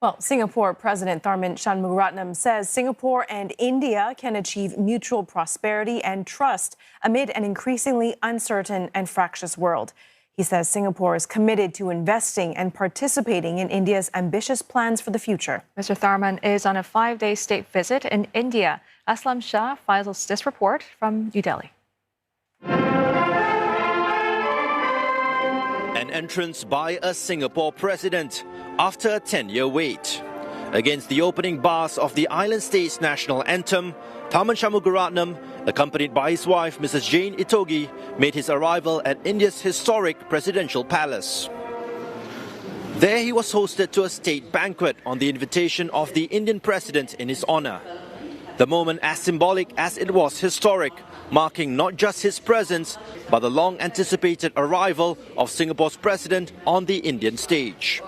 Well, Singapore President Tharman Shanmugaratnam says Singapore and India can achieve mutual prosperity and trust amid an increasingly uncertain and fractious world. He says Singapore is committed to investing and participating in India's ambitious plans for the future. Mr. Tharman is on a 5-day state visit in India. Aslam Shah files this report from New Delhi. An entrance by a Singapore president after a 10-year wait. Against the opening bars of the island state's national anthem, Tharman Shanmugaratnam, accompanied by his wife Mrs. Jane Itogi, made his arrival at India's historic presidential palace. There he was hosted to a state banquet on the invitation of the Indian president in his honor. The moment as symbolic as it was historic, marking not just his presence, but the long-anticipated arrival of Singapore's president on the Indian stage.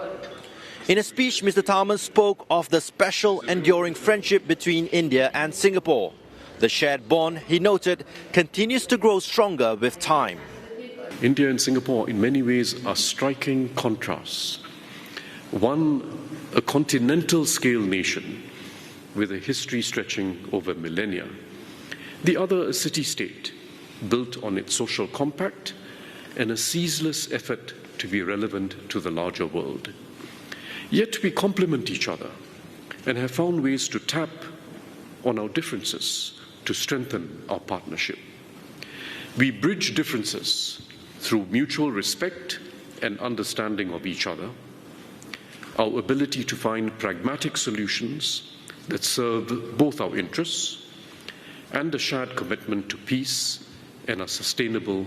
In a speech, Mr. Tharman spoke of the special, enduring friendship between India and Singapore. The shared bond, he noted, continues to grow stronger with time. India and Singapore, in many ways, are striking contrasts. One, a continental-scale nation with a history stretching over millennia. The other, a city-state built on its social compact and a ceaseless effort to be relevant to the larger world. Yet we complement each other and have found ways to tap on our differences to strengthen our partnership. We bridge differences through mutual respect and understanding of each other, our ability to find pragmatic solutions that serve both our interests, and a shared commitment to peace and a sustainable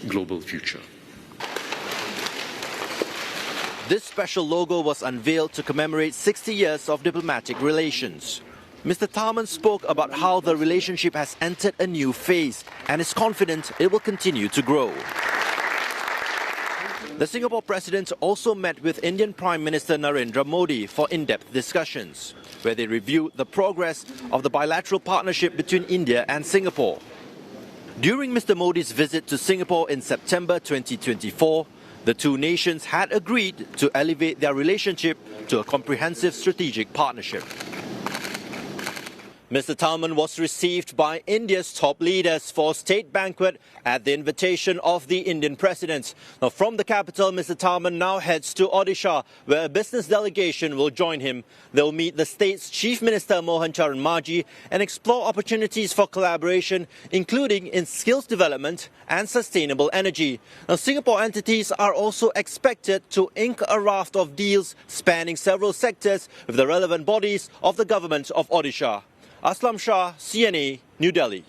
global future. This special logo was unveiled to commemorate 60 years of diplomatic relations. Mr. Tharman spoke about how the relationship has entered a new phase and is confident it will continue to grow. The Singapore president also met with Indian Prime Minister Narendra Modi for in-depth discussions, where they reviewed the progress of the bilateral partnership between India and Singapore. During Mr. Modi's visit to Singapore in September 2024, the two nations had agreed to elevate their relationship to a comprehensive strategic partnership. Mr. Tharman was received by India's top leaders for a state banquet at the invitation of the Indian president. Now, from the capital, Mr. Tharman now heads to Odisha, where a business delegation will join him. They will meet the state's Chief Minister Mohan Charan Maji and explore opportunities for collaboration, including in skills development and sustainable energy. Now, Singapore entities are also expected to ink a raft of deals spanning several sectors with the relevant bodies of the government of Odisha. Aslam Shah, CNA, New Delhi.